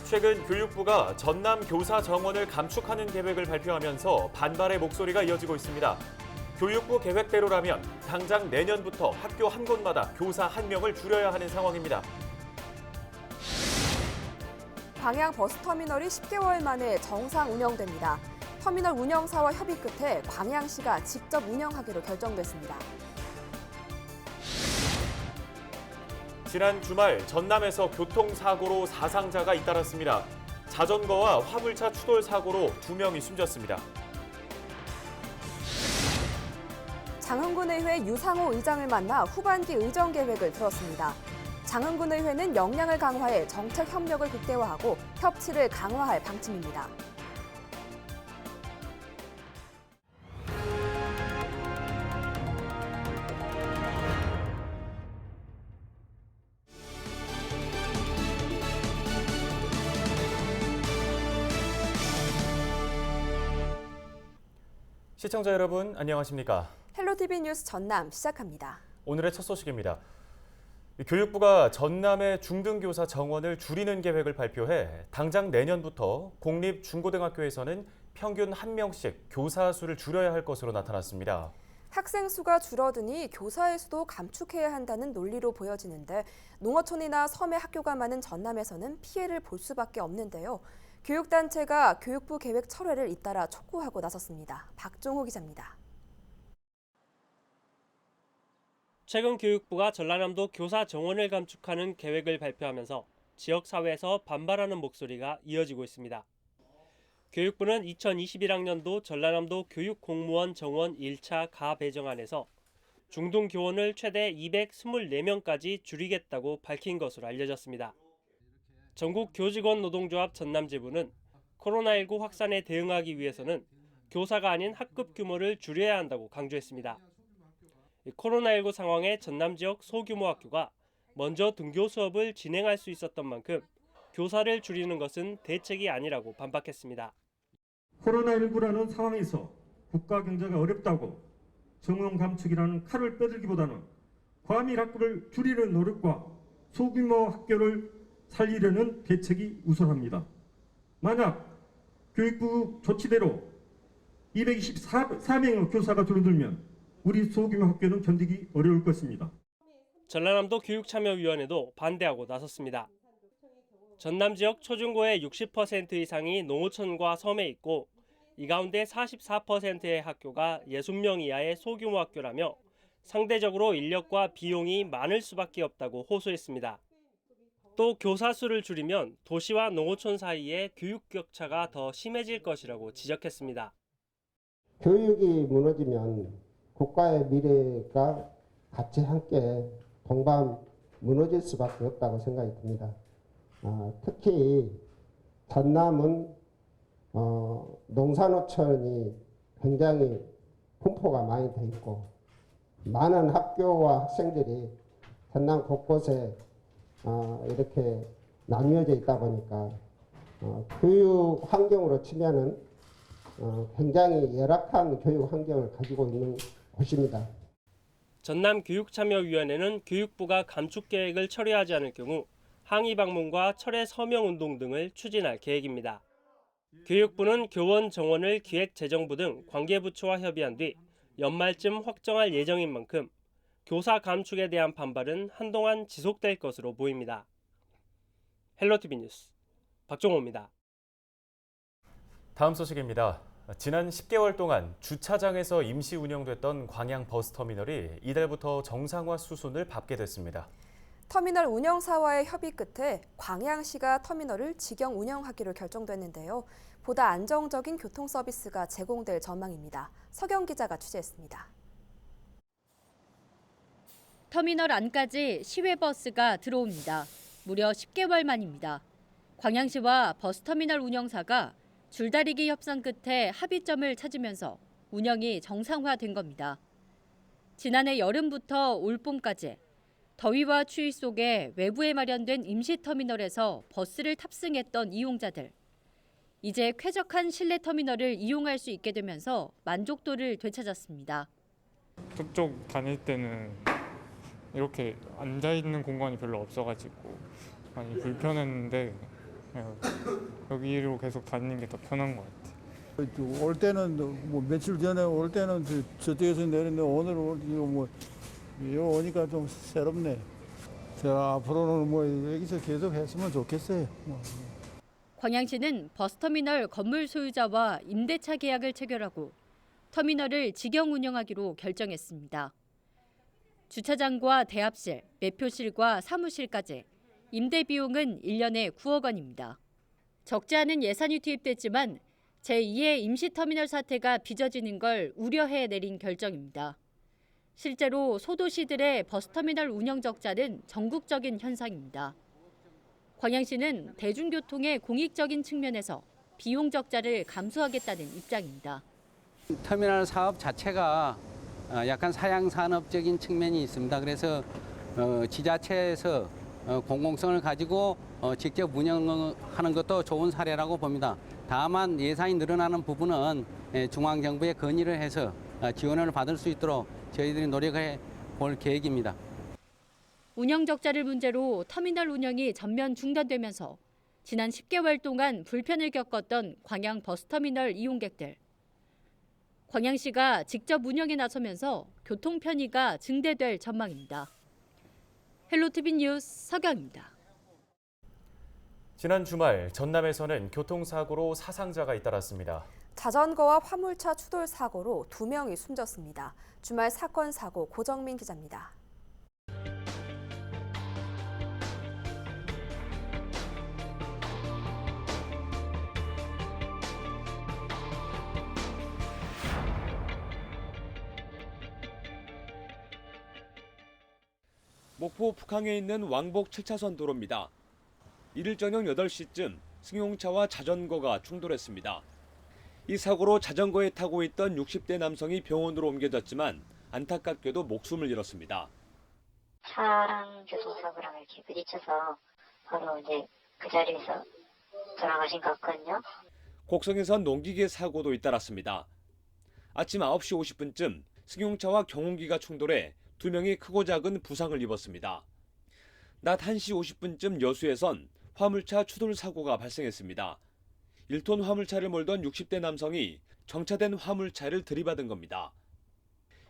최근 교육부가 전남 교사 정원을 감축하는 계획을 발표하면서 반발의 목소리가 이어지고 있습니다. 교육부 계획대로라면 당장 내년부터 학교 한 곳마다 교사 1명을 줄여야 하는 상황입니다. 광양 버스터미널이 10개월 만에 정상 운영됩니다. 터미널 운영사와 협의 끝에 광양시가 직접 운영하기로 결정됐습니다. 지난 주말 전남에서 교통사고로 사상자가 잇따랐습니다. 자전거와 화물차 추돌 사고로 2명이 숨졌습니다. 장흥군의회 유상호 의장을 만나 후반기 의정 계획을 들었습니다. 장흥군의회는 역량을 강화해 정책 협력을 극대화하고 협치를 강화할 방침입니다. 시청자 여러분, 안녕하십니까? 헬로티비 뉴스 전남 시작합니다. 오늘의 첫 소식입니다. 교육부가 전남의 중등교사 정원을 줄이는 계획을 발표해 당장 내년부터 공립 중고등학교에서는 평균 1명씩 교사 수를 줄여야 할 것으로 나타났습니다. 학생 수가 줄어드니 교사의 수도 감축해야 한다는 논리로 보여지는데 농어촌이나 섬에 학교가 많은 전남에서는 피해를 볼 수밖에 없는데요. 교육단체가 교육부 계획 철회를 잇따라 촉구하고 나섰습니다. 박종호 기자입니다. 최근 교육부가 전라남도 교사 정원을 감축하는 계획을 발표하면서 지역사회에서 반발하는 목소리가 이어지고 있습니다. 교육부는 2021학년도 전라남도 교육공무원 정원 1차 가배정안에서 중등교원을 최대 224명까지 줄이겠다고 밝힌 것으로 알려졌습니다. 전국교직원노동조합 전남지부는 코로나19 확산에 대응하기 위해서는 교사가 아닌 학급 규모를 줄여야 한다고 강조했습니다. 코로나19 상황에 전남 지역 소규모 학교가 먼저 등교 수업을 진행할 수 있었던 만큼 교사를 줄이는 것은 대책이 아니라고 반박했습니다. 코로나19라는 상황에서 국가 경제가 어렵다고 정원 감축이라는 칼을 빼들기보다는 과밀 학급을 줄이는 노력과 소규모 학교를 살리려는 대책이 우선합니다. 만약 교육부 조치대로 224명의 교사가 줄어들면 우리 소규모 학교는 견디기 어려울 것입니다. 전라남도 교육참여위원회도 반대하고 나섰습니다. 전남 지역 초중고의 60% 이상이 농어촌과 섬에 있고 이 가운데 44%의 학교가 60명 이하의 소규모 학교라며 상대적으로 인력과 비용이 많을 수밖에 없다고 호소했습니다. 또 교사 수를 줄이면 도시와 농어촌 사이의 교육 격차가 더 심해질 것이라고 지적했습니다. 교육이 무너지면 국가의 미래가 같이 함께 동반 무너질 수밖에 없다고 생각이 듭니다. 특히 전남은 농산어촌이 굉장히 분포가 많이 돼 있고 많은 학교와 학생들이 전남 곳곳에 이렇게 나뉘어져 있다 보니까 교육 환경으로 치면은 굉장히 열악한 교육 환경을 가지고 있는 곳입니다. 전남교육참여위원회는 교육부가 감축 계획을 처리하지 않을 경우 항의 방문과 철회 서명 운동 등을 추진할 계획입니다. 교육부는 교원 정원을 기획재정부 등 관계부처와 협의한 뒤 연말쯤 확정할 예정인 만큼 교사 감축에 대한 반발은 한동안 지속될 것으로 보입니다. 헬로티비 뉴스 박종호입니다. 다음 소식입니다. 지난 10개월 동안 주차장에서 임시 운영됐던 광양 버스터미널이 이달부터 정상화 수순을 밟게 됐습니다. 터미널 운영사와의 협의 끝에 광양시가 터미널을 직영 운영하기로 결정됐는데요. 보다 안정적인 교통 서비스가 제공될 전망입니다. 서경 기자가 취재했습니다. 터미널 안까지 시외버스가 들어옵니다. 무려 10개월 만입니다. 광양시와 버스터미널 운영사가 줄다리기 협상 끝에 합의점을 찾으면서 운영이 정상화된 겁니다. 지난해 여름부터 올 봄까지 더위와 추위 속에 외부에 마련된 임시터미널에서 버스를 탑승했던 이용자들. 이제 쾌적한 실내 터미널을 이용할 수 있게 되면서 만족도를 되찾았습니다. 그쪽 다닐 때는 이렇게 앉아있는 공간이 별로 없어가지고 많이 불편했는데 여기로 계속 다니는 게 더 편한 것 같아요. 올 때는 뭐 며칠 전에 올 때는 저쪽에서 내렸는데 오늘 이거 오니까 좀 새롭네. 제가 앞으로는 뭐 여기서 계속 했으면 좋겠어요. 광양시는 버스터미널 건물 소유자와 임대차 계약을 체결하고 터미널을 직영 운영하기로 결정했습니다. 주차장과 대합실, 매표실과 사무실까지 임대 비용은 1년에 9억 원입니다. 적지 않은 예산이 투입됐지만 제2의 임시터미널 사태가 빚어지는 걸 우려해 내린 결정입니다. 실제로 소도시들의 버스터미널 운영 적자는 전국적인 현상입니다. 광양시는 대중교통의 공익적인 측면에서 비용 적자를 감수하겠다는 입장입니다. 터미널 사업 자체가 약간 사양산업적인 측면이 있습니다. 그래서 지자체에서 공공성을 가지고 직접 운영하는 것도 좋은 사례라고 봅니다. 다만 예산이 늘어나는 부분은 중앙정부에 건의를 해서 지원을 받을 수 있도록 저희들이 노력해 볼 계획입니다. 운영 적자를 문제로 터미널 운영이 전면 중단되면서 지난 10개월 동안 불편을 겪었던 광양 버스터미널 이용객들. 광양시가 직접 운영에 나서면서 교통 편의가 증대될 전망입니다. 헬로티비 뉴스 서경입니다. 지난 주말 전남에서는 교통사고로 사상자가 잇따랐습니다. 자전거와 화물차 추돌 사고로 2명이 숨졌습니다. 주말 사건 사고 고정민 기자입니다. 목포 북항에 있는 왕복 7차선 도로입니다. 이를 저녁 8시쯤 승용차와 자전거가 충돌했습니다. 이 사고로 자전거에 타고 있던 60대 남성이 병원으로 옮겨졌지만 안타깝게도 목숨을 잃었습니다. 차랑 교통사고랑 이렇게 부딪혀서 바로 이제 그 자리에서 돌아가신 것 같거든요. 곡성에선 농기계 사고도 잇따랐습니다. 아침 9시 50분쯤 승용차와 경운기가 충돌해 2명이 크고 작은 부상을 입었습니다. 낮 1시 50분쯤 여수에선 화물차 추돌 사고가 발생했습니다. 1톤 화물차를 몰던 60대 남성이 정차된 화물차를 들이받은 겁니다.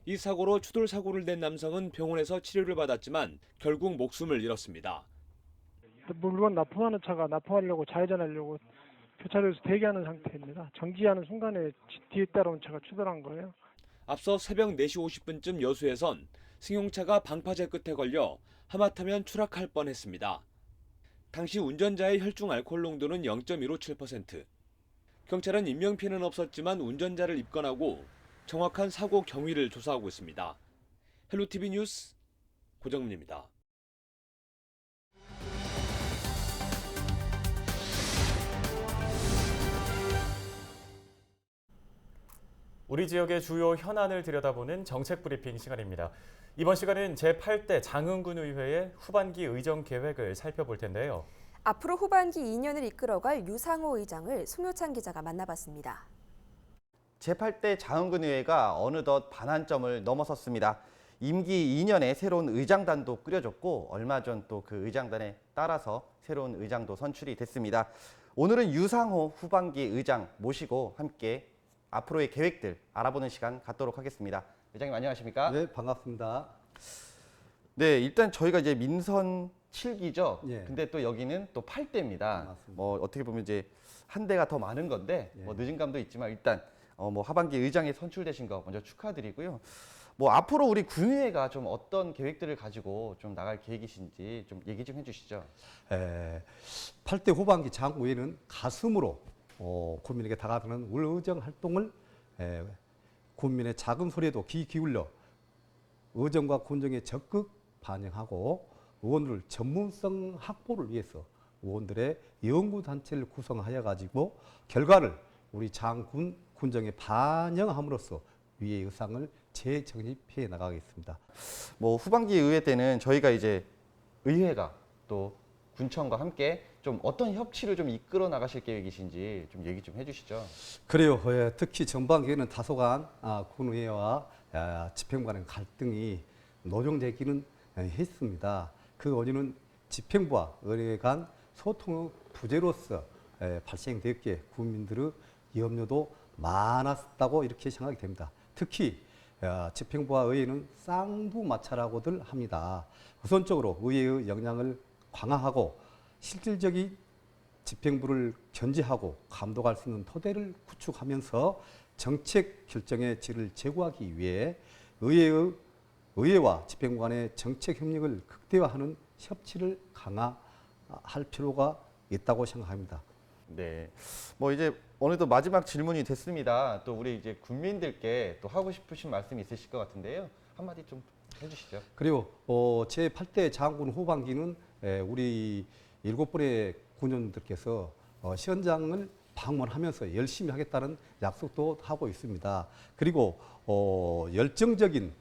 이 사고로 추돌 사고를 낸 남성은 병원에서 치료를 받았지만 결국 목숨을 잃었습니다. 물건 납품하는 차가 납품하려고 좌회전하려고 교차로에서 대기하는 상태입니다. 정지하는 순간에 뒤에 따라온 차가 추돌한 거예요. 앞서 새벽 4시 50분쯤 여수에선 승용차가 방파제 끝에 걸려 하마터면 추락할 뻔했습니다. 당시 운전자의 혈중 알코올 농도는 0.157%. 경찰은 인명피해는 없었지만 운전자를 입건하고 정확한 사고 경위를 조사하고 있습니다. 헬로티비 뉴스 고정민입니다. 우리 지역의 주요 현안을 들여다보는 정책 브리핑 시간입니다. 이번 시간은 제8대 장흥군의회의 후반기 의정 계획을 살펴볼 텐데요. 앞으로 후반기 2년을 이끌어갈 유상호 의장을 송효찬 기자가 만나봤습니다. 제8대 장흥군의회가 어느덧 반환점을 넘어섰습니다. 임기 2년에 새로운 의장단도 꾸려졌고 얼마 전 또 그 의장단에 따라서 새로운 의장도 선출이 됐습니다. 오늘은 유상호 후반기 의장 모시고 함께 앞으로의 계획들 알아보는 시간 갖도록 하겠습니다. 회장님 안녕하십니까? 네, 반갑습니다. 네, 일단 저희가 이제 민선 7기죠. 예. 근데 또 여기는 또 8대입니다. 맞습니다. 뭐 어떻게 보면 이제 한 대가 더 많은 건데 예. 뭐 늦은 감도 있지만 일단 뭐 하반기 의장에 선출되신 거 먼저 축하드리고요. 뭐 앞으로 우리 군의회가 좀 어떤 계획들을 가지고 좀 나갈 계획이신지 좀 얘기 좀 해주시죠. 8대 후반기 장의회는 가슴으로 국민에게 다가가는 의정 활동을 국민의 작은 소리에도 귀 기울여 의정과 군정에 적극 반영하고 의원들 전문성 확보를 위해서 의원들의 연구단체를 구성하여 가지고 결과를 우리 장군 군정에 반영함으로써 위의 의상을 재정립해 나가겠습니다. 뭐 후반기 의회 때는 저희가 이제 의회가 또 군청과 함께 좀 어떤 협치를 좀 이끌어 나가실 계획이신지 좀 얘기 좀 해주시죠. 그래요. 특히 전반기에는 다소간 군의회와 집행부 간의 갈등이 노정되기는 했습니다. 그 원인은 집행부와 의회 간 소통의 부재로서 발생됐기에 국민들의 염려도 많았다고 이렇게 생각이 됩니다. 특히 집행부와 의회는 쌍두마차라고들 합니다. 우선적으로 의회의 역량을 강화하고 실질적인 집행부를 견제하고 감독할 수 있는 토대를 구축하면서 정책 결정의 질을 제고하기 위해 의회와 집행부 간의 정책 협력을 극대화하는 협치를 강화할 필요가 있다고 생각합니다. 네, 뭐 이제 어느덧 마지막 질문이 됐습니다. 또 우리 이제 국민들께 또 하고 싶으신 말씀이 있으실 것 같은데요. 한마디 좀 해주시죠. 그리고 제8대 장군 후반기는 우리 7분의 군원들께서 시험장을 방문하면서 열심히 하겠다는 약속도 하고 있습니다. 그리고 열정적인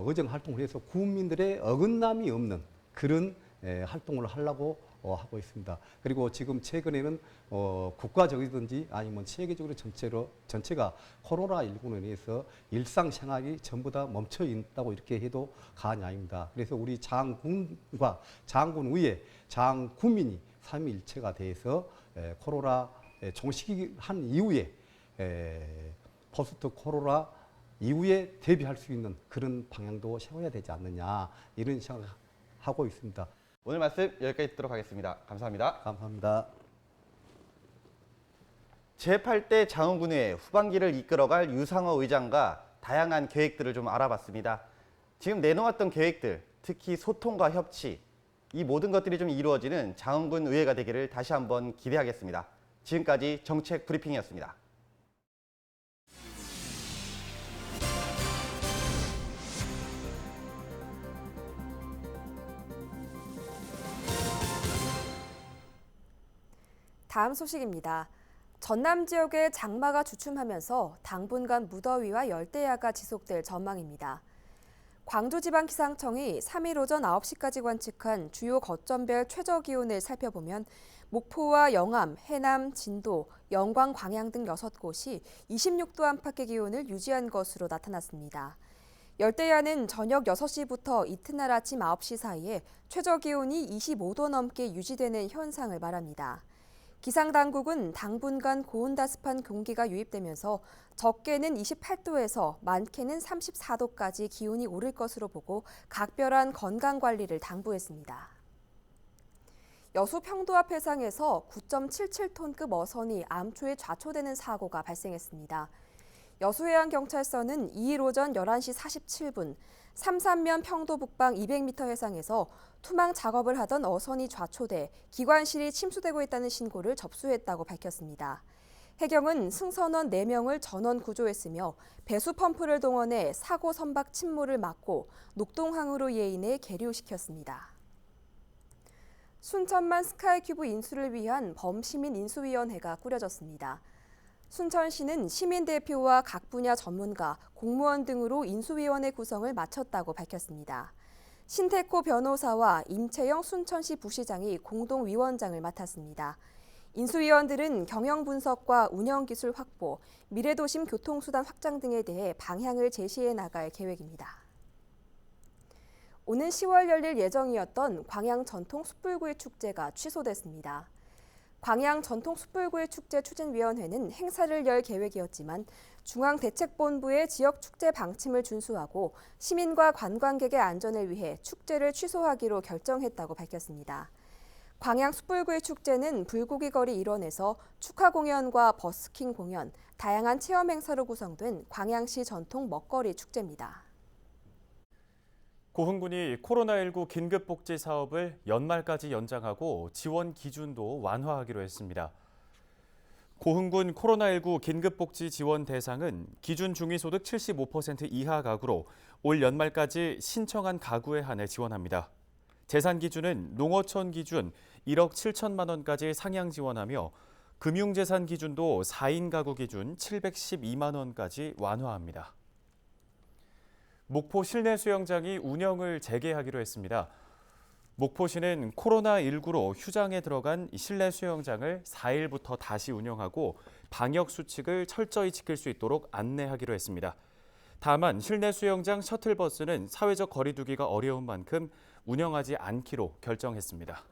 의정 활동을 해서 국민들의 어긋남이 없는 그런 활동을 하려고 하고 있습니다. 그리고 지금 최근에는 국가적이든지 아니면 세계적으로 전체가 코로나19로 인해서 일상생활이 전부 다 멈춰 있다고 이렇게 해도 과언이 아닙니다. 그래서 우리 장군과 장군의회, 장군민이 삼위일체가 돼서 코로나 종식한 이후에 포스트 코로나 이후에 대비할 수 있는 그런 방향도 세워야 되지 않느냐 이런 생각하고 있습니다. 오늘 말씀 여기까지 듣도록 하겠습니다. 감사합니다. 감사합니다. 제8대 장흥군의 후반기를 이끌어갈 유상호 의장과 다양한 계획들을 좀 알아봤습니다. 지금 내놓았던 계획들, 특히 소통과 협치, 이 모든 것들이 좀 이루어지는 장흥군 의회가 되기를 다시 한번 기대하겠습니다. 지금까지 정책 브리핑이었습니다. 다음 소식입니다. 전남 지역에 장마가 주춤하면서 당분간 무더위와 열대야가 지속될 전망입니다. 광주지방기상청이 3일 오전 9시까지 관측한 주요 거점별 최저기온을 살펴보면 목포와 영암, 해남, 진도, 영광, 광양 등 6곳이 26도 안팎의 기온을 유지한 것으로 나타났습니다. 열대야는 저녁 6시부터 이튿날 아침 9시 사이에 최저기온이 25도 넘게 유지되는 현상을 말합니다. 기상당국은 당분간 고온다습한 공기가 유입되면서 적게는 28도에서 많게는 34도까지 기온이 오를 것으로 보고 각별한 건강관리를 당부했습니다. 여수 평도 앞 해상에서 9.77톤급 어선이 암초에 좌초되는 사고가 발생했습니다. 여수해양경찰서는 2일 오전 11시 47분 삼산면 평도 북방 200m 해상에서 투망 작업을 하던 어선이 좌초돼 기관실이 침수되고 있다는 신고를 접수했다고 밝혔습니다. 해경은 승선원 4명을 전원 구조했으며 배수 펌프를 동원해 사고 선박 침몰을 막고 녹동항으로 예인해 계류시켰습니다. 순천만 스카이큐브 인수를 위한 범시민 인수위원회가 꾸려졌습니다. 순천시는 시민대표와 각 분야 전문가, 공무원 등으로 인수위원회 구성을 마쳤다고 밝혔습니다. 신태코 변호사와 임채영 순천시 부시장이 공동위원장을 맡았습니다. 인수위원들은 경영 분석과 운영 기술 확보, 미래도심 교통수단 확장 등에 대해 방향을 제시해 나갈 계획입니다. 오는 10월 열릴 예정이었던 광양 전통 숯불구이 축제가 취소됐습니다. 광양 전통 숯불구이 축제 추진위원회는 행사를 열 계획이었지만 중앙대책본부의 지역축제 방침을 준수하고 시민과 관광객의 안전을 위해 축제를 취소하기로 결정했다고 밝혔습니다. 광양 숯불구이 축제는 불고기 거리 일원에서 축하 공연과 버스킹 공연, 다양한 체험 행사로 구성된 광양시 전통 먹거리 축제입니다. 고흥군이 코로나19 긴급복지 사업을 연말까지 연장하고 지원 기준도 완화하기로 했습니다. 고흥군 코로나19 긴급복지 지원 대상은 기준 중위소득 75% 이하 가구로 올 연말까지 신청한 가구에 한해 지원합니다. 재산 기준은 농어촌 기준 1억 7천만 원까지 상향 지원하며 금융재산 기준도 4인 가구 기준 712만 원까지 완화합니다. 목포 실내 수영장이 운영을 재개하기로 했습니다. 목포시는 코로나19로 휴장에 들어간 실내 수영장을 4일부터 다시 운영하고 방역 수칙을 철저히 지킬 수 있도록 안내하기로 했습니다. 다만 실내 수영장 셔틀버스는 사회적 거리 두기가 어려운 만큼 운영하지 않기로 결정했습니다.